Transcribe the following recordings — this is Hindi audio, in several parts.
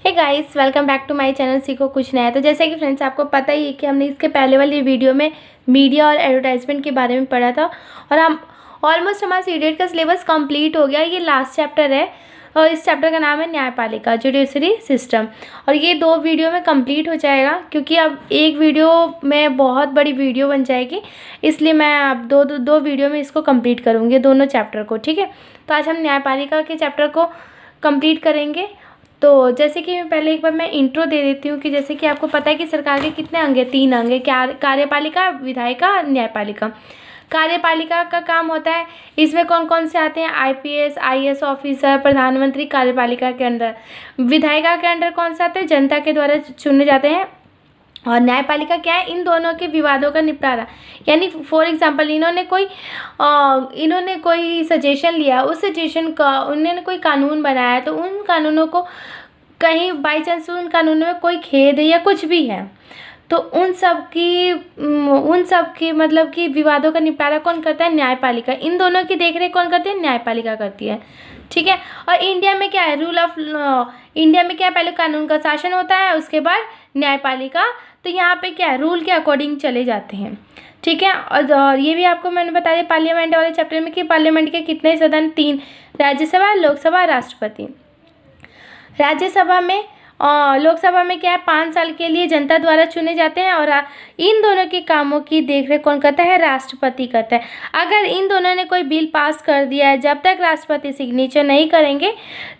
Hey guys, welcome back to my channel सीखो कुछ नया। तो जैसे कि फ्रेंड्स आपको पता ही है कि हमने इसके पहले वाली वीडियो में मीडिया और एडवर्टाइजमेंट के बारे में पढ़ा था और हम ऑलमोस्ट हमारा सीडीएड का सिलेबस कंप्लीट हो गया। ये लास्ट चैप्टर है और इस चैप्टर का नाम है न्यायपालिका जुडिशरी सिस्टम। और ये 2 वीडियो में कंप्लीट हो जाएगा क्योंकि अब एक वीडियो में बहुत बड़ी वीडियो बन जाएगी, इसलिए मैं अब दो वीडियो में इसको कंप्लीट करूँगी, दोनों चैप्टर को। ठीक है, तो आज हम न्यायपालिका के चैप्टर को कंप्लीट करेंगे। तो जैसे कि मैं पहले एक बार मैं इंट्रो दे देती हूँ कि जैसे कि आपको पता है कि सरकार के कितने अंग हैं, 3 अंग हैं, कार्यपालिका, विधायिका, न्यायपालिका। कार्यपालिका का काम होता है, इसमें कौन कौन से आते हैं, आईपीएस आईएएस ऑफिसर, प्रधानमंत्री कार्यपालिका के अंदर। विधायिका के अंदर कौन से आते हैं, जनता के द्वारा चुने जाते हैं। और न्यायपालिका क्या है, इन दोनों के विवादों का निपटारा। यानी फॉर एग्जांपल इन्होंने कोई सजेशन लिया, उस सजेशन का उन्होंने कोई कानून बनाया, तो उन कानूनों को कहीं बाई चांस उन कानूनों में कोई खेद या कुछ भी है तो उन सब की मतलब कि विवादों का निपटारा कौन करता है, न्यायपालिका। इन दोनों की देखरेख कौन करती है, न्यायपालिका करती है। ठीक है, और इंडिया में क्या है, रूल ऑफ इंडिया में क्या है, पहले कानून का शासन होता है, उसके बाद न्यायपालिका। तो यहाँ पे क्या है, रूल के अकॉर्डिंग चले जाते हैं। ठीक है, और ये भी आपको मैंने बता दिया पार्लियामेंट वाले चैप्टर में कि पार्लियामेंट के कितने सदन, 3, राज्यसभा, लोकसभा, राष्ट्रपति। राज्यसभा में लोकसभा में क्या है, 5 साल के लिए जनता द्वारा चुने जाते हैं और इन दोनों के कामों की देखरेख कौन करता है, राष्ट्रपति करता है। अगर इन दोनों ने कोई बिल पास कर दिया है, जब तक राष्ट्रपति सिग्नेचर नहीं करेंगे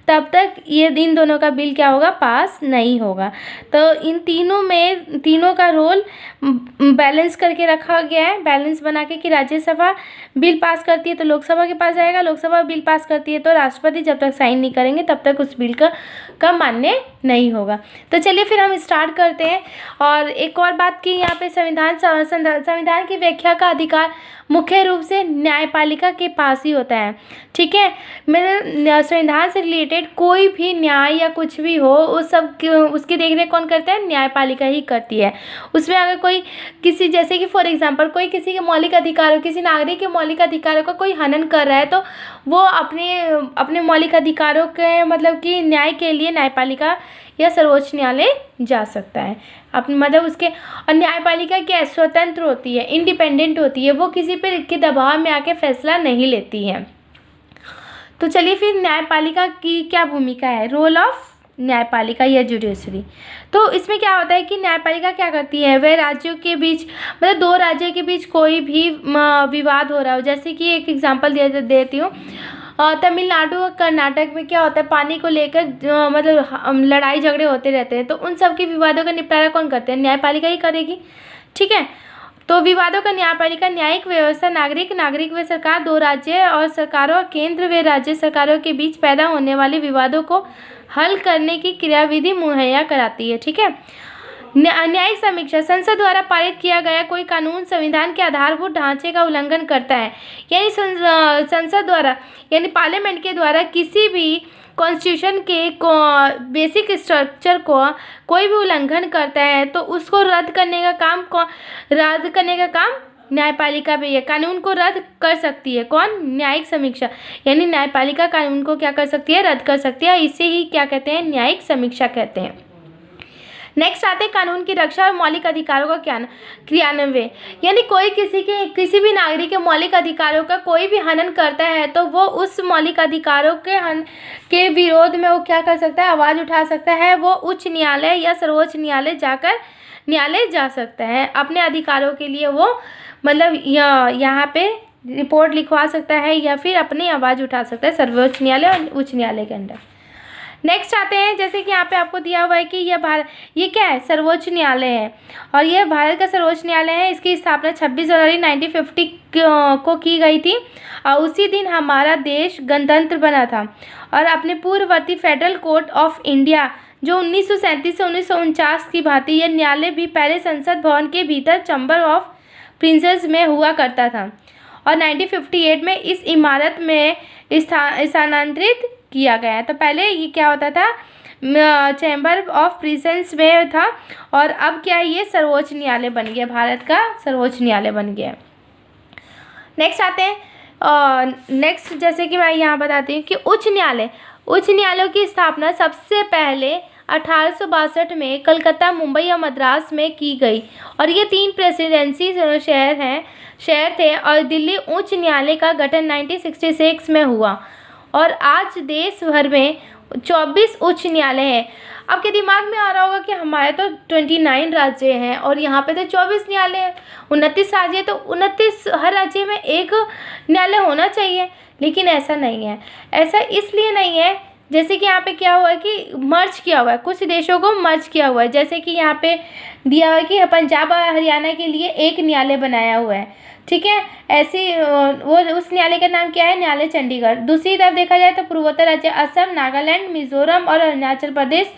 तब तक इन दोनों का बिल क्या होगा, पास नहीं होगा। तो इन तीनों का रोल बैलेंस करके रखा गया है, बैलेंस बना के कि राज्यसभा बिल पास करती है तो लोकसभा के पास जाएगा, लोकसभा बिल पास करती है तो राष्ट्रपति जब तक साइन नहीं करेंगे तब तक उस बिल का मान्य नहीं होगा। तो चलिए फिर हम स्टार्ट करते हैं। और एक और बात कि यहाँ पे संविधान की व्याख्या का अधिकार मुख्य रूप से न्यायपालिका के पास ही होता है। ठीक है, मेरे संविधान से रिलेटेड कोई भी न्याय या कुछ भी हो उसकी देखरेख कौन करता है, न्यायपालिका ही करती है। उसमें अगर कोई किसी, जैसे कि फॉर एग्जांपल कोई किसी के मौलिक अधिकारों, किसी नागरिक के मौलिक अधिकारों का कोई हनन कर रहा है तो वो अपने मौलिक अधिकारों के मतलब कि न्याय के लिए न्यायपालिका या सर्वोच्च न्यायालय जा सकता है। अपने मतलब उसके, और न्यायपालिका क्या स्वतंत्र होती है, इंडिपेंडेंट होती है, वो किसी पर के दबाव में आके फैसला नहीं लेती है। तो चलिए फिर न्यायपालिका की क्या भूमिका है, रोल ऑफ न्यायपालिका या जुडिशरी। तो इसमें क्या होता है कि न्यायपालिका क्या करती है, वह राज्यों के बीच मतलब 2 राज्यों के बीच कोई भी विवाद हो रहा हो, जैसे कि एक एग्जांपल देती हूँ। तमिलनाडु और कर्नाटक में क्या होता है, पानी को लेकर मतलब लड़ाई झगड़े होते रहते हैं, तो उन सब के विवादों का निपटारा कौन करते हैं, न्यायपालिका ही करेगी। ठीक है, तो विवादों का न्यायपालिका न्यायिक व्यवस्था नागरिक व सरकार, 2 राज्य और सरकारों और केंद्र व राज्य सरकारों के बीच पैदा होने वाले विवादों को हल करने की क्रियाविधि मुहैया कराती है। ठीक है, न्यायिक समीक्षा, संसद द्वारा पारित किया गया कोई कानून संविधान के आधारभूत ढांचे का उल्लंघन करता है, यानी संसद द्वारा यानी पार्लियामेंट के द्वारा किसी भी कॉन्स्टिट्यूशन के बेसिक स्ट्रक्चर को कोई भी उल्लंघन करता है तो उसको रद्द करने का काम न्यायपालिका पे है। कानून को रद्द कर सकती है कौन, न्यायिक समीक्षा, यानी न्यायपालिका कानून को क्या कर सकती है, रद्द कर सकती है। इसे ही क्या कहते हैं, न्यायिक समीक्षा कहते हैं। नेक्स्ट आते हैं कानून की रक्षा और मौलिक अधिकारों का क्रियान्वयन, यानी कोई किसी भी नागरिक के मौलिक अधिकारों का कोई भी हनन करता है तो वो उस मौलिक अधिकारों के विरोध में वो क्या कर सकता है, आवाज़ उठा सकता है। वो उच्च न्यायालय या सर्वोच्च न्यायालय जा सकता है अपने अधिकारों के लिए। वो मतलब यहाँ पे रिपोर्ट लिखवा सकता है या फिर अपनी आवाज़ उठा सकता है सर्वोच्च न्यायालय और उच्च न्यायालय के अंदर। नेक्स्ट आते हैं, जैसे कि यहाँ पे आपको दिया हुआ है कि ये क्या है, सर्वोच्च न्यायालय है और यह भारत का सर्वोच्च न्यायालय है। इसकी स्थापना 26 जनवरी 1950 को की गई थी और उसी दिन हमारा देश गणतंत्र बना था। और अपने पूर्ववर्ती फेडरल कोर्ट ऑफ इंडिया जो 1937 से 1949 की भांति यह न्यायालय भी पहले संसद भवन के भीतर चैम्बर ऑफ प्रिंसेस में हुआ करता था और 1958 में इस इमारत में स्थानांतरित किया गया है। तो पहले ये क्या होता था, चैम्बर ऑफ प्रिंसेस में था और अब क्या है, ये सर्वोच्च न्यायालय बन गया, भारत का सर्वोच्च न्यायालय बन गया। नेक्स्ट आते हैं नेक्स्ट जैसे कि मैं यहाँ बताती हूँ कि उच्च न्यायालयों की स्थापना सबसे पहले 1862 में कलकत्ता, मुंबई और मद्रास में की गई और ये 3 प्रेसिडेंसी शहर थे और दिल्ली उच्च न्यायालय का गठन 1966 में हुआ और आज देश भर में 24 उच्च न्यायालय हैं। आपके दिमाग में आ रहा होगा कि हमारे तो 29 राज्य हैं और यहाँ पे तो 24 न्यायालय हैं, 29 राज्य, तो 29 हर राज्य में एक न्यायालय होना चाहिए, लेकिन ऐसा नहीं है। ऐसा इसलिए नहीं है, जैसे कि यहाँ पे क्या हुआ है कि मर्ज किया हुआ है, कुछ देशों को मर्ज किया हुआ है। जैसे कि यहाँ पे दिया हुआ है कि पंजाब और हरियाणा के लिए एक न्यायालय बनाया हुआ है, ठीक है। ऐसी वो उस न्यायालय का नाम क्या है, न्यायालय चंडीगढ़। दूसरी तरफ देखा जाए तो पूर्वोत्तर राज्य असम, नागालैंड, मिजोरम और अरुणाचल प्रदेश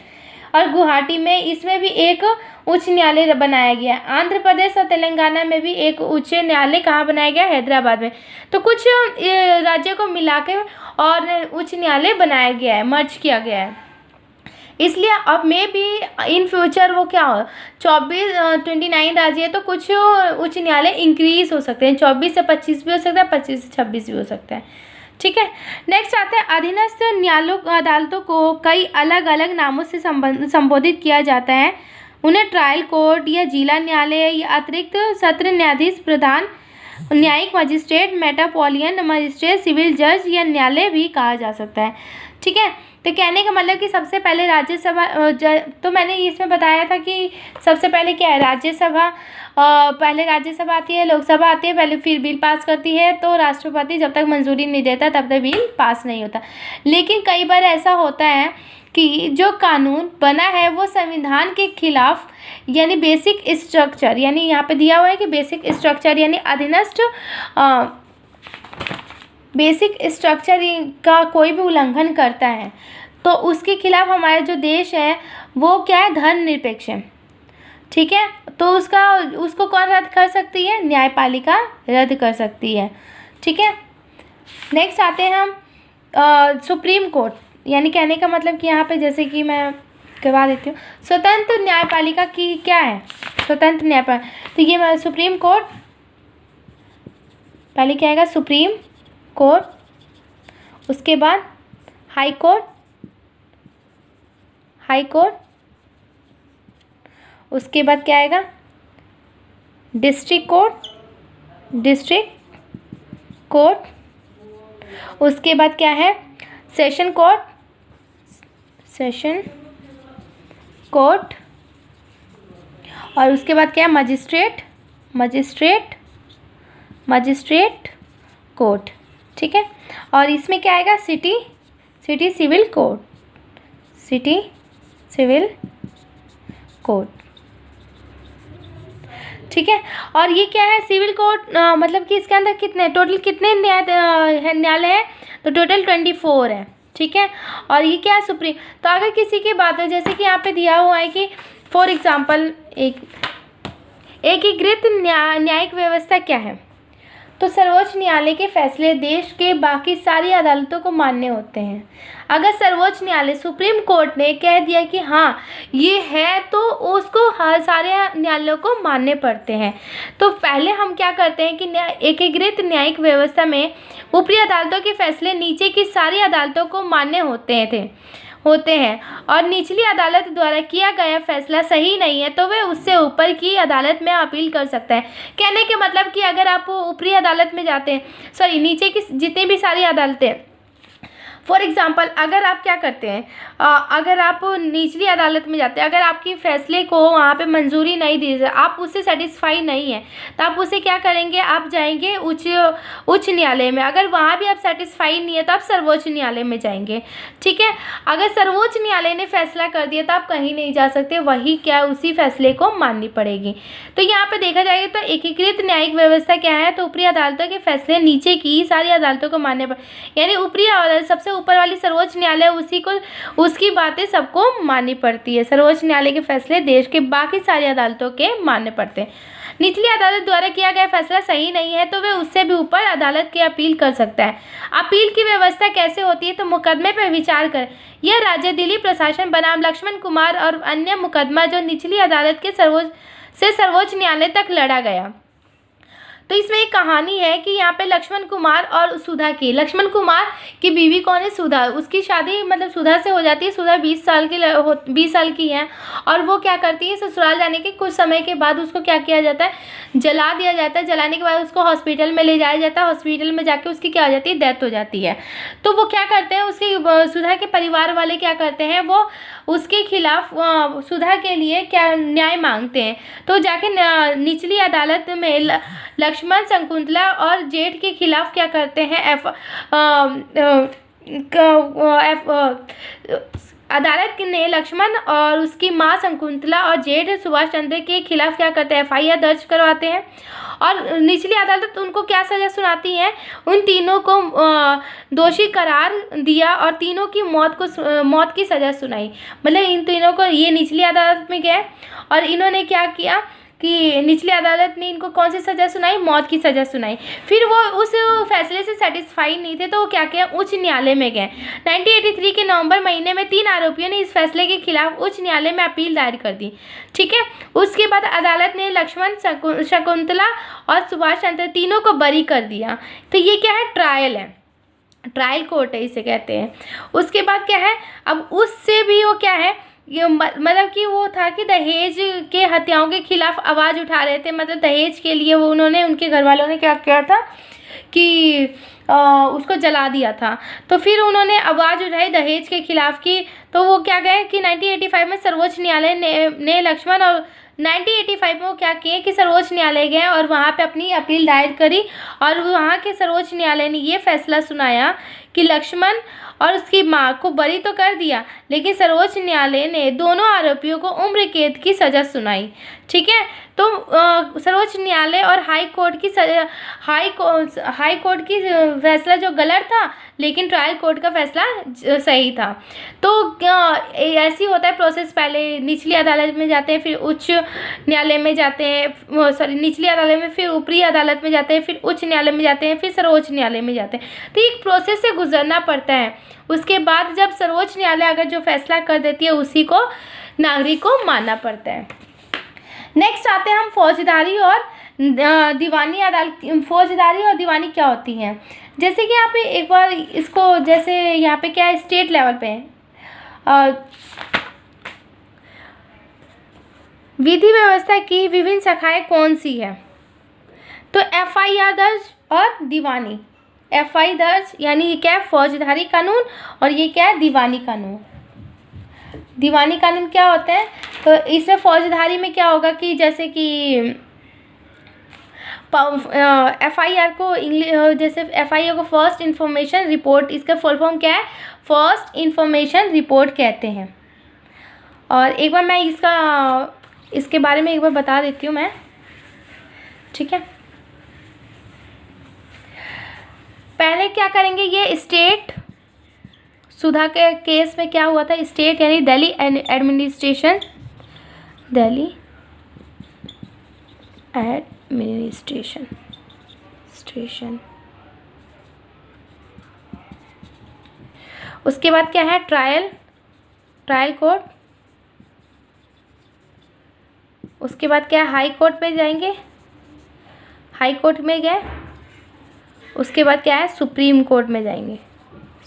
और गुवाहाटी में इसमें भी एक उच्च न्यायालय बनाया गया है। आंध्र प्रदेश और तेलंगाना में भी एक उच्च न्यायालय कहाँ बनाया गया, हैदराबाद में। तो कुछ राज्यों को मिला के और उच्च न्यायालय बनाया गया है, मर्ज किया गया है। इसलिए अब में भी इन फ्यूचर वो क्या हो 29 राज्य है, तो कुछ उच्च न्यायालय इंक्रीज हो सकते हैं, 24 से 25 भी हो सकता है, 25 से 26 भी हो सकता है, ठीक है। नेक्स्ट आते हैं अधीनस्थ न्यायालयों अदालतों को कई अलग अलग नामों से संबोधित किया जाता है। उन्हें ट्रायल कोर्ट या जिला न्यायालय या अतिरिक्त सत्र न्यायाधीश, प्रधान न्यायिक मजिस्ट्रेट, मेट्रोपोलिटन मजिस्ट्रेट, सिविल जज या न्यायालय भी कहा जा सकता है, ठीक है। तो कहने का मतलब कि सबसे पहले राज्यसभा, तो मैंने इसमें बताया था कि सबसे पहले क्या है, राज्यसभा, पहले राज्यसभा आती है, लोकसभा आती है पहले, फिर बिल पास करती है, तो राष्ट्रपति जब तक मंजूरी नहीं देता तब तक बिल पास नहीं होता। लेकिन कई बार ऐसा होता है कि जो कानून बना है वो संविधान के खिलाफ, यानी बेसिक स्ट्रक्चर, यानी यहाँ पे दिया हुआ है कि बेसिक स्ट्रक्चर यानी अधीनस्थ बेसिक स्ट्रक्चर का कोई भी उल्लंघन करता है तो उसके खिलाफ हमारा जो देश है वो क्या है, धर्मनिरपेक्ष है, ठीक है। तो उसको कौन रद्द कर सकती है, न्यायपालिका रद्द कर सकती है, ठीक है। नेक्स्ट आते हैं हम सुप्रीम कोर्ट, यानी कहने का मतलब कि यहाँ पे जैसे कि मैं करवा देती हूँ, स्वतंत्र न्यायपालिका की क्या है, स्वतंत्र न्यायपालिका, तो ये सुप्रीम कोर्ट, पहले क्या आएगा, सुप्रीम कोर्ट, उसके बाद हाई कोर्ट, उसके बाद क्या आएगा, डिस्ट्रिक्ट कोर्ट, उसके बाद क्या है, सेशन कोर्ट, और उसके बाद क्या है, मजिस्ट्रेट कोर्ट, ठीक है। और इसमें क्या आएगा, सिटी सिविल कोर्ट, ठीक है। और ये क्या है, सिविल कोर्ट, मतलब कि इसके अंदर टोटल कितने न्यायालय है, तो टोटल 24 है, ठीक है। और ये क्या है, सुप्रीम। तो अगर किसी की बात है, जैसे कि यहाँ पे दिया हुआ है कि फॉर एग्जांपल एकीकृत न्यायिक व्यवस्था क्या है, तो सर्वोच्च न्यायालय के फैसले देश के बाकी सारी अदालतों को मान्य होते हैं। अगर सर्वोच्च न्यायालय सुप्रीम कोर्ट ने कह दिया कि हाँ ये है, तो उसको हर सारे न्यायालयों को मानने पड़ते हैं। तो पहले हम क्या करते हैं कि एकीकृत न्यायिक व्यवस्था में ऊपरी अदालतों के फैसले नीचे की सारी अदालतों को मान्य होते हैं और निचली अदालत द्वारा किया गया फैसला सही नहीं है तो वे उससे ऊपर की अदालत में अपील कर सकता है। कहने के मतलब कि अगर आप ऊपरी अदालत में जाते हैं, नीचे की जितनी भी सारी अदालतें, फॉर एग्जांपल अगर आप क्या करते हैं, अगर आप निचली अदालत में जाते हैं, अगर आपकी फ़ैसले को वहाँ पे मंजूरी नहीं दी जाए, आप उससे सेटिस्फाई नहीं है, तो आप उसे क्या करेंगे, आप जाएंगे उच्च न्यायालय में। अगर वहाँ भी आप सेटिस्फाई नहीं है तो आप सर्वोच्च न्यायालय में जाएंगे, ठीक है। अगर सर्वोच्च न्यायालय ने फैसला कर दिया तो आप कहीं नहीं जा सकते, वही क्या उसी फैसले को माननी पड़ेगी। तो यहाँ पर देखा जाएगा तो एकीकृत न्यायिक व्यवस्था क्या है, तो ऊपरी अदालतों के फैसले नीचे की सारी अदालतों को मानने पड़े, यानी ऊपरी अदालत सबसे ऊपर वाली सर्वोच्च न्यायालय उसकी बातें सबको माननी पड़ती है। सर्वोच्च न्यायालय के फैसले देश के बाकी सारी अदालतों के मानने पड़ते हैं। निचली अदालत द्वारा किया गया फैसला सही नहीं है तो वे उससे भी ऊपर अदालत की अपील कर सकता है। अपील की व्यवस्था कैसे होती है, तो मुकदमे पर विचार कर यह राज्य दिल्ली प्रशासन बनाम लक्ष्मण कुमार और अन्य मुकदमा जो निचली अदालत के सर्वोच्च न्यायालय तक लड़ा गया। तो इसमें एक कहानी है कि यहाँ पे लक्ष्मण कुमार और सुधा की, लक्ष्मण कुमार की बीवी कौन है, सुधा, उसकी शादी मतलब सुधा से हो जाती है। सुधा 20 साल की है और वो क्या करती है, ससुराल जाने के कुछ समय के बाद उसको क्या किया जाता है, जला दिया जाता है। जलाने के बाद उसको हॉस्पिटल में ले जाया जाता है। हॉस्पिटल में जाके उसकी क्या हो जाती है, डेथ हो जाती है। तो वो क्या करते हैं, उसके सुधा के परिवार वाले क्या करते हैं, वो उसके खिलाफ सुधा के लिए क्या न्याय मांगते हैं। तो जाके निचली अदालत में लक्ष्मण, शकुंतला और जेठ के खिलाफ क्या करते हैं, अदालत ने लक्ष्मण और उसकी माँ शकुंतला और जेठ सुभाष चंद्र के खिलाफ क्या करते हैं, FIR दर्ज करवाते हैं। और निचली अदालत उनको क्या सज़ा सुनाती है, उन तीनों को दोषी करार दिया और तीनों की मौत की सज़ा सुनाई। मतलब इन तीनों को, ये निचली अदालत में गए और इन्होंने क्या किया कि निचली अदालत ने इनको कौन सी सज़ा सुनाई, मौत की सज़ा सुनाई। फिर वो उस फैसले से सेटिस्फाई नहीं थे तो वो क्या किया, उच्च न्यायालय में गए। 1983 के नवंबर महीने में 3 आरोपियों ने इस फैसले के खिलाफ उच्च न्यायालय में अपील दायर कर दी। ठीक है, उसके बाद अदालत ने लक्ष्मण, शकुंतला और सुभाष चंद्र तीनों को बरी कर दिया। तो ये क्या है, ट्रायल है, ट्रायल कोर्ट है इसे कहते हैं। उसके बाद क्या है, अब उससे भी वो क्या है, ये मतलब कि वो था कि दहेज के हत्याओं के खिलाफ आवाज़ उठा रहे थे। मतलब दहेज के लिए वो उन्होंने, उनके घर वालों ने क्या किया था कि उसको जला दिया था। तो फिर उन्होंने आवाज़ उठाई दहेज के खिलाफ की। तो वो क्या गए कि 1985 में सर्वोच्च न्यायालय ने लक्ष्मण और 1985 में वो क्या किए कि सर्वोच्च न्यायालय गए और वहाँ पे अपनी अपील दायर करी। और वहाँ के सर्वोच्च न्यायालय ने ये फैसला सुनाया कि लक्ष्मण और उसकी माँ को बरी तो कर दिया, लेकिन सर्वोच्च न्यायालय ने दोनों आरोपियों को उम्र कैद की सज़ा सुनाई। ठीक है, तो सर्वोच्च न्यायालय और हाई कोर्ट की फैसला जो गलत था, लेकिन ट्रायल कोर्ट का फैसला सही था। तो ऐसी होता है प्रोसेस, पहले निचली अदालत में जाते हैं, फिर उच्च न्यायालय में जाते हैं, निचली अदालत में, फिर ऊपरी अदालत में जाते हैं, फिर उच्च न्यायालय में जाते हैं, फिर सर्वोच्च न्यायालय में जाते हैं। तो एक प्रोसेस से गुजरना पड़ता है। उसके बाद जब सर्वोच्च न्यायालय अगर जो फैसला कर देती है, उसी को नागरिक को मानना पड़ता है। नेक्स्ट आते हैं हम फौजदारी और दीवानी अदालत। फौजदारी और दीवानी क्या होती हैं, जैसे कि यहाँ पे एक बार इसको, जैसे यहाँ पे क्या है, स्टेट लेवल पे विधि व्यवस्था की विभिन्न शाखाएं कौन सी है, तो FIR दर्ज और दीवानी। FI दर्ज यानी ये क्या है, फौजदारी कानून, और ये क्या है, दीवानी कानून। दीवानी कानून क्या होता है, तो इसमें फौजदारी में क्या होगा कि जैसे कि FIR को जैसे FIR को फर्स्ट इंफॉर्मेशन रिपोर्ट, इसका फुल फॉर्म क्या है, फर्स्ट इंफॉर्मेशन रिपोर्ट कहते हैं। और एक बार मैं इसके बारे में एक बार बता देती हूँ मैं। ठीक है, पहले क्या करेंगे, ये स्टेट, सुधा के केस में क्या हुआ था, स्टेट यानी दिल्ली एडमिनिस्ट्रेशन, दिल्ली एडमिनिस्ट्रेशन। उसके बाद क्या है, ट्रायल कोर्ट। उसके बाद क्या है, हाई कोर्ट में जाएंगे, हाई कोर्ट में गए। उसके बाद क्या है, सुप्रीम कोर्ट में जाएंगे,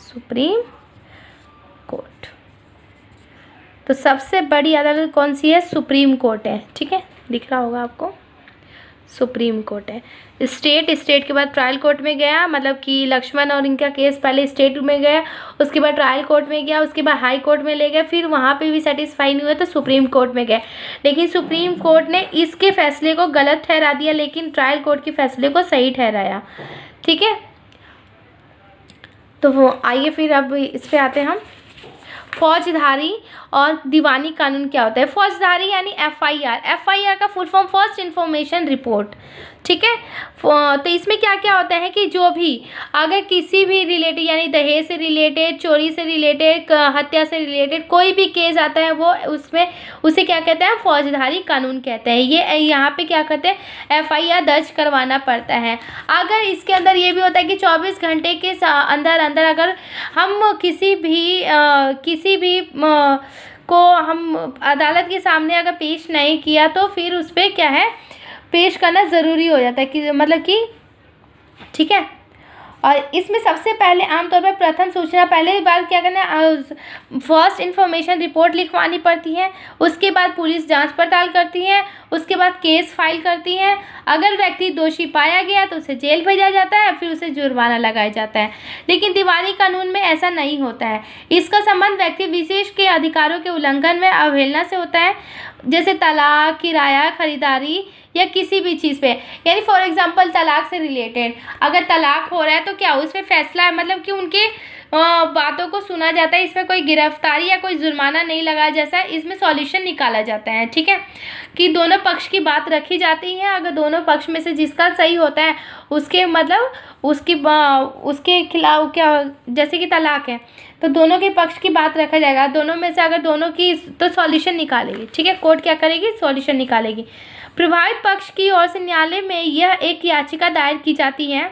सुप्रीम कोर्ट। तो सबसे बड़ी अदालत कौन सी है, सुप्रीम कोर्ट है। ठीक है, दिख रहा होगा आपको, सुप्रीम कोर्ट है। स्टेट के बाद ट्रायल कोर्ट में गया, मतलब कि लक्ष्मण और इनका केस पहले स्टेट में गया, उसके बाद ट्रायल कोर्ट में गया, उसके बाद हाई कोर्ट में ले गए, फिर वहाँ पे भी सेटिस्फाई नहीं हुआ तो सुप्रीम कोर्ट में गए। लेकिन सुप्रीम कोर्ट ने इसके फैसले को गलत ठहरा दिया, लेकिन ट्रायल कोर्ट के फैसले को सही ठहराया। ठीक है, तो वो आइए फिर अब इस पे आते हैं हम। फौजदारी और दीवानी कानून क्या होता है। फौजदारी यानी FIR का full form first information report. ठीक है, तो इसमें क्या क्या होता है कि जो भी अगर किसी भी रिलेटेड यानी दहेज से रिलेटेड, चोरी से रिलेटेड, हत्या से रिलेटेड कोई भी केस आता है, वो उसमें उसे क्या कहते हैं, फौजदारी कानून कहते हैं। ये यहाँ पे क्या कहते हैं, FIR दर्ज करवाना पड़ता है। अगर इसके अंदर ये भी होता है कि 24 घंटे के अंदर अगर हम किसी भी को हम अदालत के सामने अगर पेश नहीं किया तो फिर उस पर क्या है, पेश करना ज़रूरी हो जाता है कि मतलब कि ठीक है। और इसमें सबसे पहले आमतौर पर प्रथम सूचना पहले बार क्या करना है, फर्स्ट इन्फॉर्मेशन रिपोर्ट लिखवानी पड़ती है, उसके बाद पुलिस जांच पड़ताल करती है, उसके बाद केस फाइल करती है। अगर व्यक्ति दोषी पाया गया तो उसे जेल भेजा जाता है, फिर उसे जुर्माना लगाया जाता है। लेकिन दीवानी कानून में ऐसा नहीं होता है। इसका संबंध व्यक्ति विशेष के अधिकारों के उल्लंघन में अवहेलना से होता है, जैसे तलाक, किराया, खरीदारी या किसी भी चीज़ पे। यानी फॉर एग्जांपल तलाक से रिलेटेड अगर तलाक हो रहा है तो क्या उस पर फैसला मतलब कि उनके बातों को सुना जाता है, इसमें कोई गिरफ्तारी या कोई जुर्माना नहीं लगाया जाता है, इसमें सॉल्यूशन निकाला जाता है। ठीक है, कि दोनों पक्ष की बात रखी जाती है। अगर दोनों पक्ष में से जिसका सही होता है उसके मतलब उसके खिलाफ क्या, जैसे कि तलाक है तो दोनों के पक्ष की बात रखा जाएगा। दोनों में से अगर दोनों की तो सॉल्यूशन निकालेगी। ठीक है, कोर्ट क्या करेगी, सॉल्यूशन निकालेगी। प्रभावित पक्ष की ओर से न्यायालय में यह एक याचिका दायर की जाती है।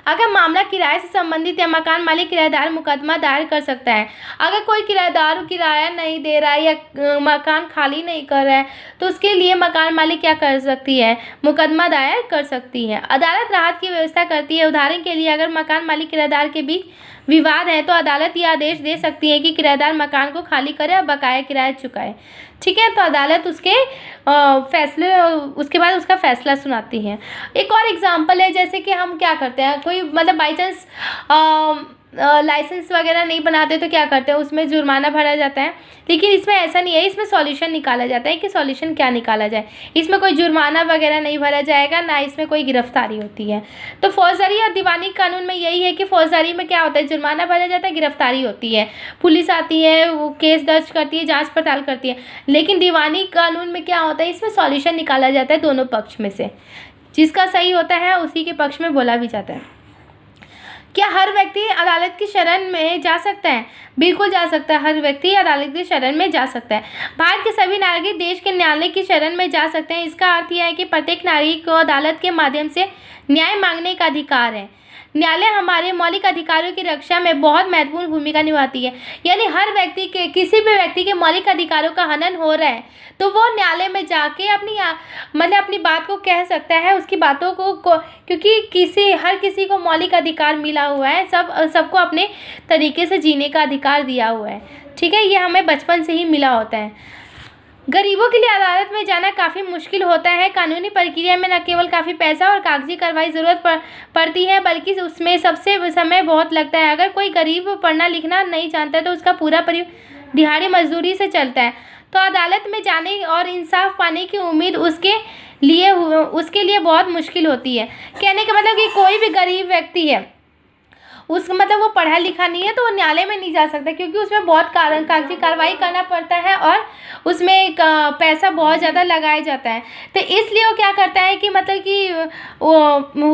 अगर मामला किराए से संबंधित या मकान मालिक किराएदार मुकदमा दायर कर सकता है। अगर कोई किराएदार किराया नहीं दे रहा है या मकान खाली नहीं कर रहा है तो उसके लिए मकान मालिक क्या कर सकती है, मुकदमा दायर कर सकती है। अदालत राहत की व्यवस्था करती है। उदाहरण के लिए अगर मकान मालिक किराएदार के बीच विवाद है तो अदालत यह आदेश दे सकती है कि किराएदार मकान को खाली करे और बकाया किराया चुकाए। ठीक है, तो अदालत उसके फैसले उसके बाद उसका फैसला सुनाती है। एक और एग्जांपल है, जैसे कि हम क्या करते हैं, कोई मतलब बाई चांस लाइसेंस वगैरह नहीं बनाते तो क्या करते हैं, उसमें जुर्माना भरा जाता है। लेकिन इसमें ऐसा नहीं है, इसमें सॉल्यूशन निकाला जाता है कि सॉल्यूशन क्या निकाला जाए। इसमें कोई जुर्माना वगैरह नहीं भरा जाएगा, ना इसमें कोई गिरफ्तारी होती है। तो फौजदारी और दीवानी कानून में यही है कि फौजदारी में क्या होता है, जुर्माना भरा जाता है, गिरफ्तारी होती है, पुलिस आती है, वो केस दर्ज करती है, जाँच पड़ताल करती है। लेकिन दीवानी कानून में क्या होता है, इसमें सॉल्यूशन निकाला जाता है दोनों पक्ष में से, जिसका सही होता है उसी के पक्ष में बोला भी जाता है। क्या हर व्यक्ति अदालत की शरण में जा सकता है? बिल्कुल जा सकता है, हर व्यक्ति अदालत की शरण में जा सकता है। भारत के सभी नागरिक देश के न्यायालय की शरण में जा सकते हैं। इसका अर्थ यह है कि प्रत्येक नागरिक को अदालत के माध्यम से न्याय मांगने का अधिकार है। न्यायालय हमारे मौलिक अधिकारों की रक्षा में बहुत महत्वपूर्ण भूमिका निभाती है। यानी हर व्यक्ति के, किसी भी व्यक्ति के मौलिक अधिकारों का हनन हो रहा है तो वो न्यायालय में जाके अपनी बात को कह सकता है, उसकी बातों को क्योंकि हर किसी को मौलिक अधिकार मिला हुआ है, सबको अपने तरीके से जीने का अधिकार दिया हुआ है। ठीक है, ये हमें बचपन से ही मिला होता है। गरीबों के लिए अदालत में जाना काफ़ी मुश्किल होता है। कानूनी प्रक्रिया में न केवल काफ़ी पैसा और कागजी कार्रवाई ज़रूरत पड़ती है, बल्कि उसमें सबसे समय बहुत लगता है। अगर कोई गरीब पढ़ना लिखना नहीं जानता तो उसका पूरा परिवार दिहाड़ी मजदूरी से चलता है, तो अदालत में जाने और इंसाफ पाने की उम्मीद उसके लिए बहुत मुश्किल होती है। कहने का मतलब कि कोई भी गरीब व्यक्ति है, वो पढ़ा लिखा नहीं है तो वो न्यायालय में नहीं जा सकता, क्योंकि उसमें बहुत कागजी कार्रवाई करना पड़ता है और उसमें पैसा बहुत ज़्यादा लगाया जाता है। तो इसलिए वो क्या करता है कि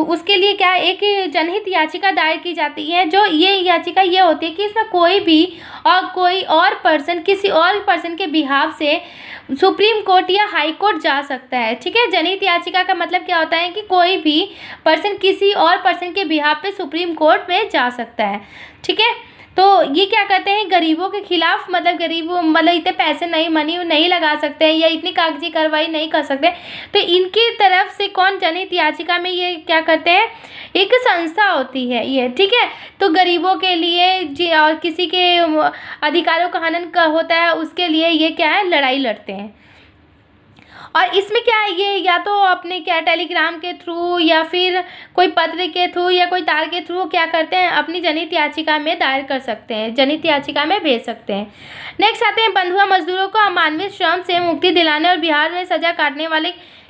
उसके लिए क्या एक जनहित याचिका दायर की जाती है। जो ये याचिका ये होती है कि इसमें कोई और पर्सन किसी और पर्सन के बिहाफ से सुप्रीम कोर्ट या हाई कोर्ट जा सकता है। ठीक है, जनहित याचिका का मतलब क्या होता है कि कोई भी पर्सन किसी और पर्सन के बिहाफ पे सुप्रीम कोर्ट में जा सकता है। ठीक है, तो ये क्या करते हैं, गरीबों के खिलाफ गरीब इतने पैसे नहीं लगा सकते हैं या इतनी कागजी कार्रवाई नहीं कर सकते, तो इनकी तरफ से कौन जनहित याचिका में ये क्या करते हैं, एक संस्था होती है ये। ठीक है, तो गरीबों के लिए और किसी के अधिकारों का हनन होता है उसके लिए ये क्या है, लड़ाई लड़ते हैं। और इसमें क्या है, ये या तो अपने क्या टेलीग्राम के थ्रू या फिर कोई पत्र के थ्रू या कोई तार के थ्रू क्या करते हैं, अपनी जनहित याचिका में दायर कर सकते हैं, जनहित याचिका में भेज सकते हैं। नेक्स्ट आते हैं बंधुआ मजदूरों को अमानवीय श्रम से मुक्ति दिलाने और बिहार में सजा काटने वाले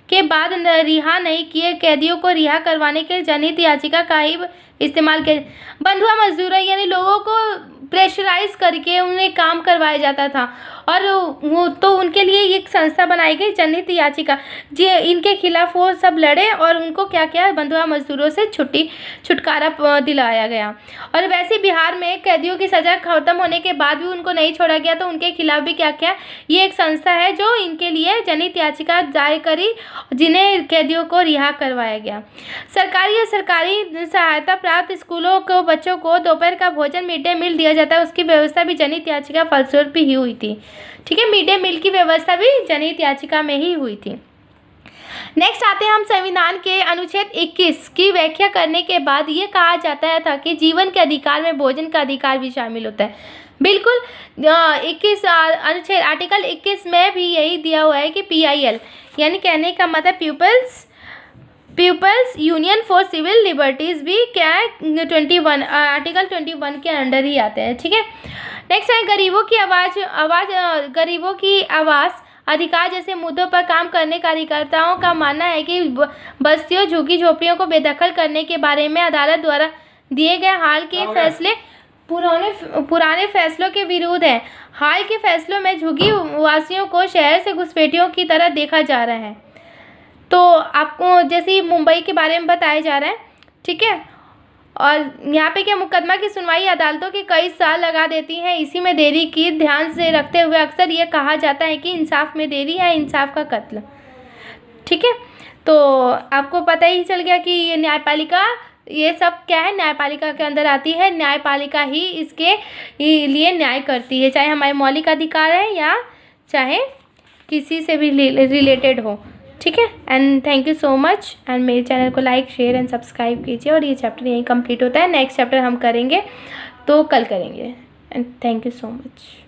के बाद रिहा नहीं किए कैदियों को रिहा करवाने के जनहित याचिका का ही इस्तेमाल किया। बंधुआ मजदूर यानी लोगों को प्रेशराइज करके उन्हें काम करवाया जाता था और वो तो उनके लिए एक संस्था बनाई गई जनहित याचिका, जो इनके खिलाफ वो सब लड़े और उनको क्या क्या बंधुआ मजदूरों से छुटकारा दिलाया गया। और वैसे बिहार में कैदियों की सज़ा खत्म होने के बाद भी उनको नहीं छोड़ा गया, तो उनके खिलाफ भी क्या क्या ये एक संस्था है जो इनके लिए जनहित याचिका दायर करी, जिन्हें कैदियों को रिहा करवाया गया। सरकारी या सरकारी सहायता प्राप्त स्कूलों को बच्चों को दोपहर का भोजन मिड डे मील दिया जाता है, उसकी व्यवस्था भी जनहित याचिका फलस्वरूप ही हुई थी। ठीक है, मिड डे मील की व्यवस्था भी जनहित याचिका में ही हुई थी। नेक्स्ट आते हैं हम संविधान के अनुच्छेद 21 की व्याख्या करने के बाद ये कहा जाता था कि जीवन के अधिकार में भोजन का अधिकार भी शामिल होता है। बिल्कुल 21 अनुच्छेद आर्टिकल 21 में भी यही दिया हुआ है कि PIL यानी कहने का मतलब people's union for civil liberties भी क्या है 21 आर्टिकल 21 के अंडर ही आते हैं। ठीक है, नेक्स्ट है गरीबों की आवाज़ अधिकार जैसे मुद्दों पर काम करने कार्यकर्ताओं का मानना है कि बस्तियों झुग्गी झोपड़ियों को बेदखल करने के बारे में अदालत द्वारा दिए गए हाल के फैसले पुराने फैसलों के विरुद्ध है। हाल के फैसलों में झुग्गी वासियों को शहर से घुसपैठियों की तरह देखा जा रहा है। तो आपको जैसे मुंबई के बारे में बताया जा रहा है। ठीक है, और यहाँ पे क्या मुकदमा की सुनवाई अदालतों के कई साल लगा देती हैं। इसी में देरी की ध्यान से रखते हुए अक्सर ये कहा जाता है कि इंसाफ में देरी है इंसाफ का कत्ल। ठीक है, तो आपको पता ही चल गया कि ये न्यायपालिका ये सब क्या है, न्यायपालिका के अंदर आती है। न्यायपालिका ही इसके लिए न्याय करती है, चाहे हमारे मौलिक अधिकार है या चाहे किसी से भी रिलेटेड हो। ठीक है, and thank you so much. And मेरे चैनल को लाइक शेयर एंड सब्सक्राइब कीजिए। और ये चैप्टर यहीं कंप्लीट होता है, नेक्स्ट चैप्टर हम करेंगे तो कल करेंगे। And thank you so much.